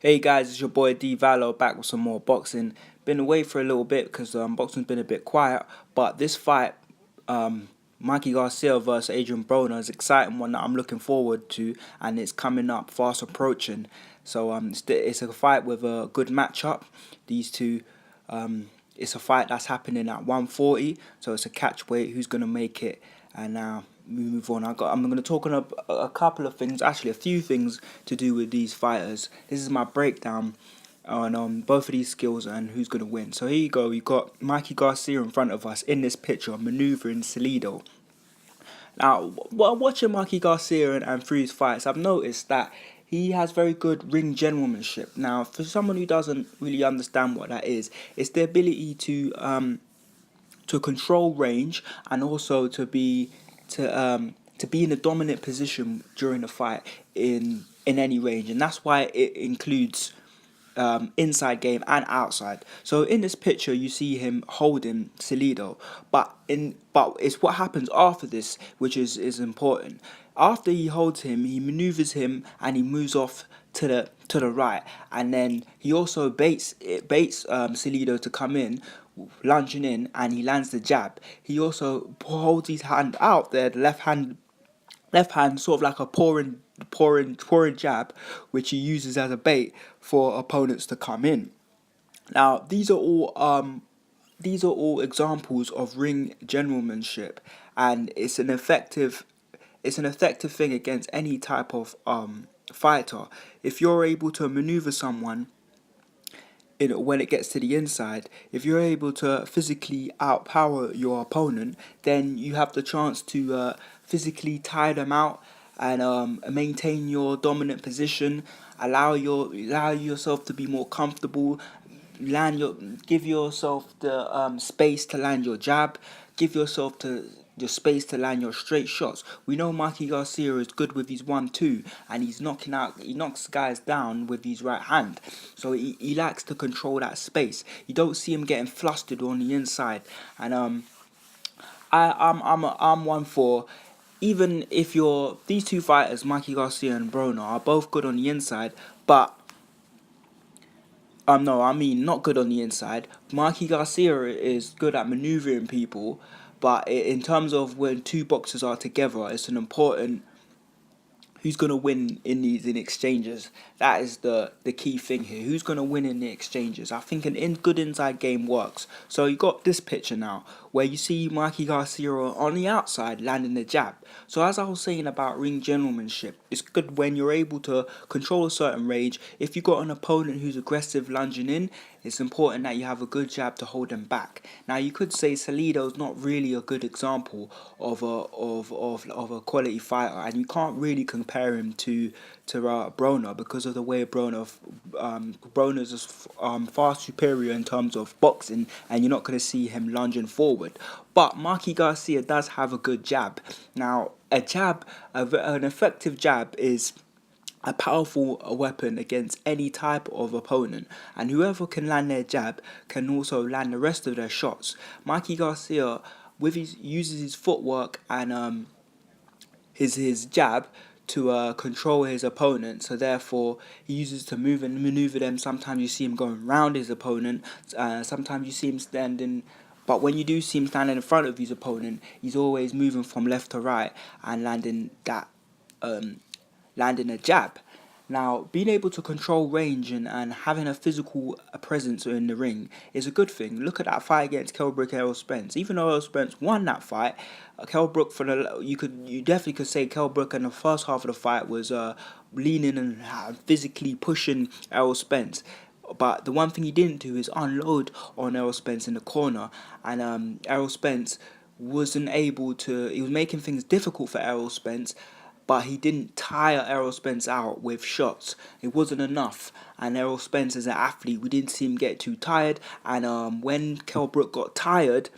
Hey guys, it's your boy D Valor back with some more boxing. Been away for a little bit because boxing's been a bit quiet, but this fight, um, Mikey Garcia versus Adrien Broner, is an exciting one that I'm looking forward to, and it's coming up fast approaching. So it's a fight with a good matchup. These two, it's a fight that's happening at 140, so it's a catch weight. Who's gonna make it? And now we move on. I'm going to talk on a couple of things, actually a few things to do with these fighters. This is my breakdown on both of these skills and who's going to win. So here you go. You got Mikey Garcia in front of us in this picture, maneuvering Salido. Now, while watching Mikey Garcia and through his fights, I've noticed that he has very good ring generalmanship. Now, for someone who doesn't really understand what that is, it's the ability to control range and also to be in a dominant position during the fight in any range, and that's why it includes inside game and outside. So in this picture, you see him holding Salido, but it's what happens after this which is important. After he holds him, he maneuvers him and he moves off to the right, and then he also baits Salido to come in, lunging in, and he lands the jab. He also holds his hand out there, the left hand sort of like a pouring jab, which he uses as a bait for opponents to come in. Now these are all examples of ring generalmanship, and it's an effective thing against any type of fighter. If you're able to maneuver someone when it gets to the inside, if you're able to physically outpower your opponent, then you have the chance to physically tire them out and maintain your dominant position. Allow yourself to be more comfortable. Give yourself the space to land your jab. Give yourself to your space to land your straight shots. We know Mikey Garcia is good with his 1-2, and he knocks guys down with his right hand. So he likes to control that space. You don't see him getting flustered on the inside. And I'm one for, even if you're these two fighters, Mikey Garcia and Broner, are both good on the inside, but no, I mean not good on the inside. Mikey Garcia is good at maneuvering people, but in terms of when two boxers are together, it's an important who's gonna win in exchanges. That is the key thing here. Who's gonna win in the exchanges? I think an good inside game works. So you got this picture now where you see Mikey Garcia on the outside landing the jab. So as I was saying about ring generalmanship, it's good when you're able to control a certain range. If you got an opponent who's aggressive lunging in, it's important that you have a good jab to hold them back. Now you could say Salido's not really a good example of a quality fighter, and you can't really compare him to Broner because of the way Broner's is far superior in terms of boxing, and you're not going to see him lunging forward. But Mikey Garcia does have a good jab. Now an effective jab is a powerful weapon against any type of opponent, and whoever can land their jab can also land the rest of their shots. Mikey Garcia, uses his footwork and his jab to control his opponent, so therefore he uses to move and maneuver them. Sometimes you see him going around his opponent, sometimes you see him standing. But when you do see him standing in front of his opponent, he's always moving from left to right and landing a jab. Now, being able to control range and having a physical presence in the ring is a good thing. Look at that fight against Kell Brook Errol Spence. Even though Errol Spence won that fight, Kell Brook you definitely could say Kell Brook in the first half of the fight was leaning and physically pushing Errol Spence. But the one thing he didn't do is unload on Errol Spence in the corner, and Errol Spence wasn't able to. He was making things difficult for Errol Spence, but he didn't tire Errol Spence out with shots. It wasn't enough. And Errol Spence, as an athlete, we didn't see him get too tired. And when Kell Brook got tired,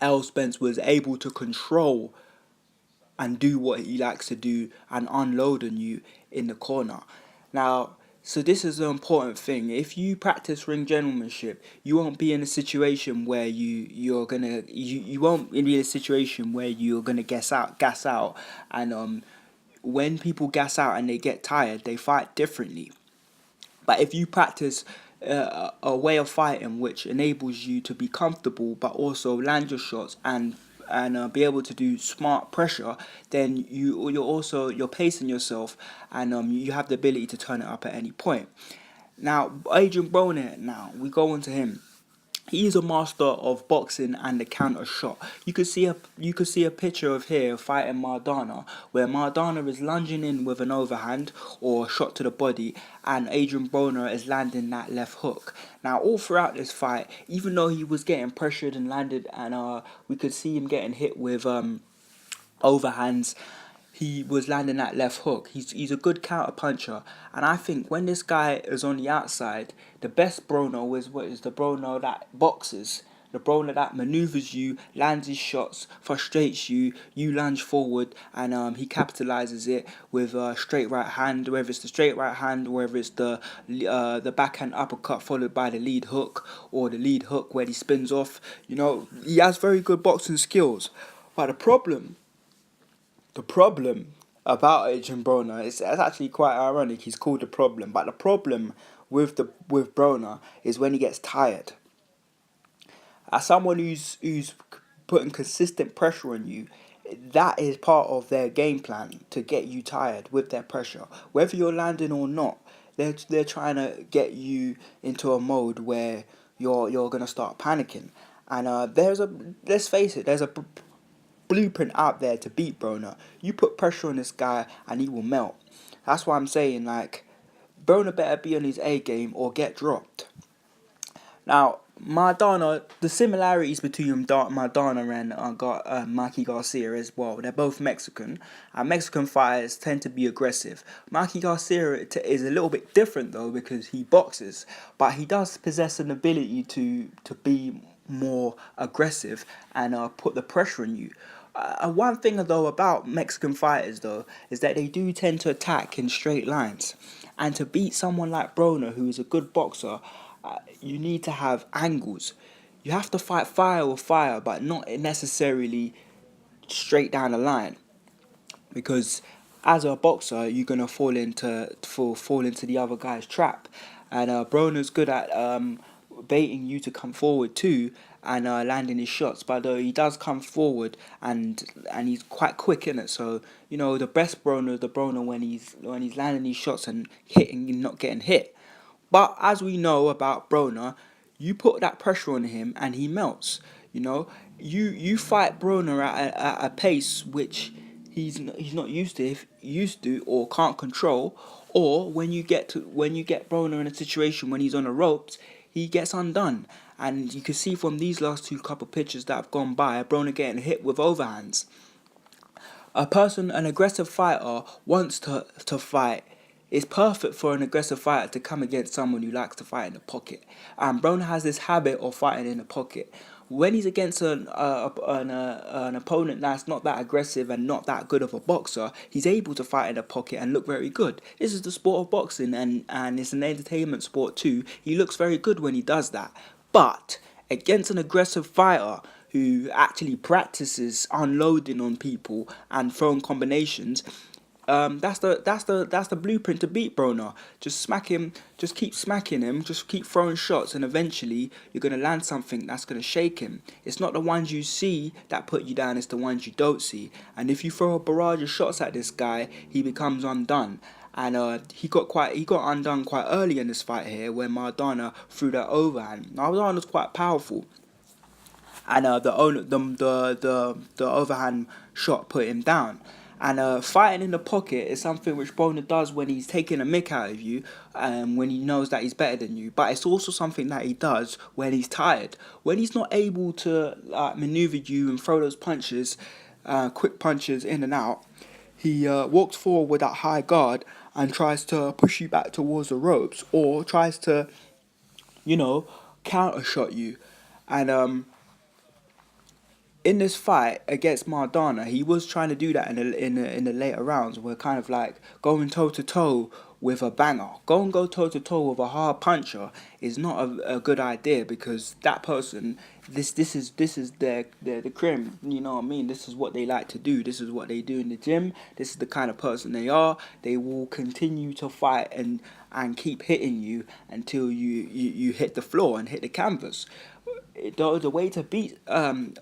Errol Spence was able to control and do what he likes to do and unload on you in the corner. Now, so this is an important thing. If you practice ring generalmanship, you won't be in a situation where you won't be in a situation where you're gonna gas out, and when people gas out and they get tired, they fight differently. But if you practice a way of fighting which enables you to be comfortable but also land your shots and be able to do smart pressure, then you're pacing yourself, and you have the ability to turn it up at any point. Now, Adrien Broner, now we go on to him. He is a master of boxing and the counter shot. You could see a picture of here fighting Maradona, where Maradona is lunging in with an overhand or a shot to the body, and Adrien Broner is landing that left hook. Now, all throughout this fight, even though he was getting pressured and landed, and we could see him getting hit with overhands, he was landing that left hook. He's a good counter puncher, and I think when this guy is on the outside, the best Broner is the Broner that boxes, the Broner that maneuvers you, lands his shots, frustrates you. You lunge forward, and he capitalizes it with a straight right hand, whether it's the straight right hand, whether it's the backhand uppercut followed by the lead hook, or the lead hook where he spins off. He has very good boxing skills, but the problem about Adrien Broner is, it's actually quite ironic. He's called the problem, but the problem with Broner is when he gets tired. As someone who's putting consistent pressure on you, that is part of their game plan to get you tired with their pressure. Whether you're landing or not, they're trying to get you into a mode where you're gonna start panicking. And let's face it, there's a blueprint out there to beat Broner. You put pressure on this guy and he will melt. That's why I'm saying, like, Broner better be on his A game or get dropped. Now, Maradona, the similarities between Maradona and Mikey Garcia as well. They're both Mexican, and Mexican fighters tend to be aggressive. Mikey Garcia is a little bit different though, because he boxes, but he does possess an ability to be more aggressive and put the pressure on you. One thing though about Mexican fighters though is that they do tend to attack in straight lines, and to beat someone like Broner, who is a good boxer, you need to have angles. You have to fight fire with fire, but not necessarily straight down the line, because as a boxer you're gonna fall into the other guy's trap, and Broner's good at baiting you to come forward too, and landing his shots. But he does come forward, and he's quite quick in it. So the best Broner is the Broner when he's landing these shots and hitting and not getting hit. But as we know about Broner, you put that pressure on him and he melts. You fight Broner at a pace which he's not used to or can't control. Or when you get Broner in a situation when he's on the ropes, he gets undone. And you can see from these last two couple pictures that have gone by, Broner getting hit with overhands. An aggressive fighter wants to fight. It's perfect for an aggressive fighter to come against someone who likes to fight in the pocket. And Broner has this habit of fighting in the pocket. When he's against an opponent that's not that aggressive and not that good of a boxer, he's able to fight in the pocket and look very good. This is the sport of boxing, and it's an entertainment sport too. He looks very good when he does that. But against an aggressive fighter who actually practices unloading on people and throwing combinations, that's the blueprint to beat Broner. Just smack him, just keep smacking him, just keep throwing shots, and eventually you're gonna land something that's gonna shake him. It's not the ones you see that put you down, it's the ones you don't see. And if you throw a barrage of shots at this guy, he becomes undone. And he got undone quite early in this fight here when Maradona threw that overhand. Maradona's quite powerful, and the overhand shot put him down. And fighting in the pocket is something which Broner does when he's taking a mick out of you, when he knows that he's better than you. But it's also something that he does when he's tired. When he's not able to maneuver you and throw those punches, quick punches in and out, he walks forward with that high guard and tries to push you back towards the ropes, or tries to, counter shot you. And in this fight against Maradona, he was trying to do that in the later rounds. We're kind of like going toe to toe with a banger. Go toe to toe with a hard puncher is not a good idea, because that person, this is their cream. You know what I mean? This is what they like to do. This is what they do in the gym. This is the kind of person they are. They will continue to fight and keep hitting you until you hit the floor and hit the canvas. The way to beat an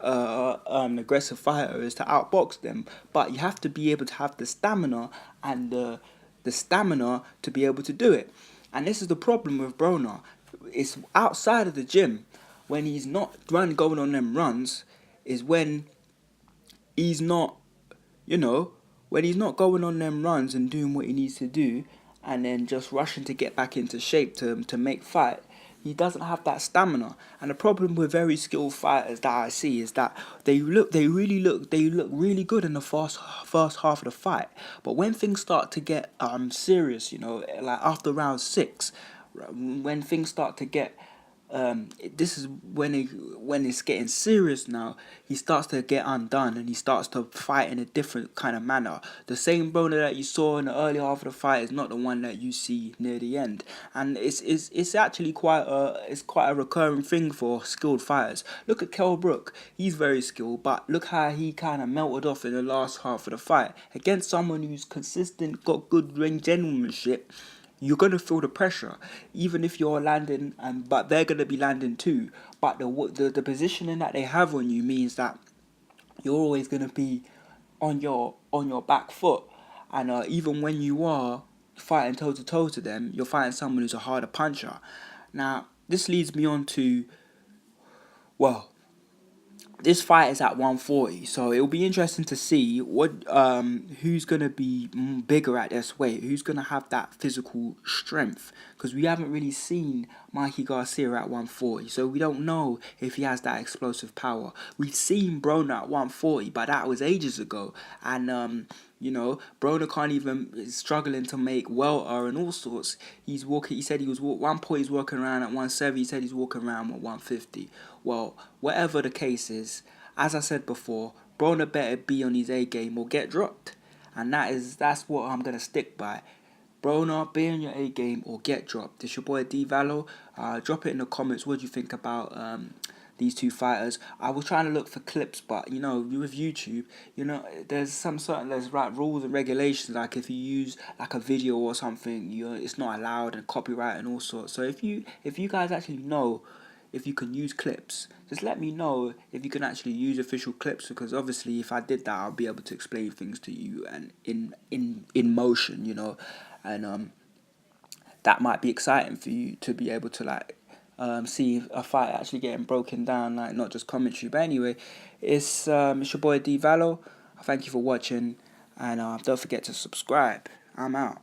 aggressive fighter is to outbox them, but you have to be able to have the stamina and the stamina to be able to do it. And this is the problem with Broner. It's outside of the gym when he's not going on them runs, is when he's not, you know, when he's not going on them runs and doing what he needs to do, and then just rushing to get back into shape to make fight. He doesn't have that stamina, and the problem with very skilled fighters that I see is that they look really good in the first half of the fight, but when things start to get serious, like after round 6, when things start to get this is when it's getting serious now. He starts to get undone and he starts to fight in a different kind of manner. The same Broner that you saw in the early half of the fight is not the one that you see near the end, and it's actually quite a recurring thing for skilled fighters. Look at Kell Brook, he's very skilled, but look how he kind of melted off in the last half of the fight against someone who's consistent, got good ring gentlemanship. You're gonna feel the pressure, even if you're landing, but they're gonna be landing too. But the positioning that they have on you means that you're always gonna be on your back foot, and even when you are fighting toe to toe to them, you're fighting someone who's a harder puncher. Now, this leads me on to, well, this fight is at 140, so it'll be interesting to see who's gonna be bigger at this weight, who's gonna have that physical strength, because we haven't really seen Mikey Garcia at 140, so we don't know if he has that explosive power. We've seen Broner at 140, but that was ages ago, and Broner can't even is struggling to make welter and all sorts. He's walking. He said he was one point he's walking around at 170. He said he's walking around at 150. Well, whatever the case is, as I said before, Broner better be on his A game or get dropped, and that's what I'm gonna stick by. Broner, be on your A game or get dropped. It's your boy D Vallo. Drop it in the comments. What do you think about these two fighters? I was trying to look for clips, but with YouTube, there's right rules and regulations. Like if you use like a video or something, it's not allowed, and copyright and all sorts. So if you guys actually know if you can use clips, just let me know if you can actually use official clips, because obviously if I did that, I'll be able to explain things to you and in motion, and that might be exciting for you to be able to see a fight actually getting broken down, like not just commentary. But anyway, it's your boy D Vallo. Thank you for watching, and don't forget to subscribe. I'm out.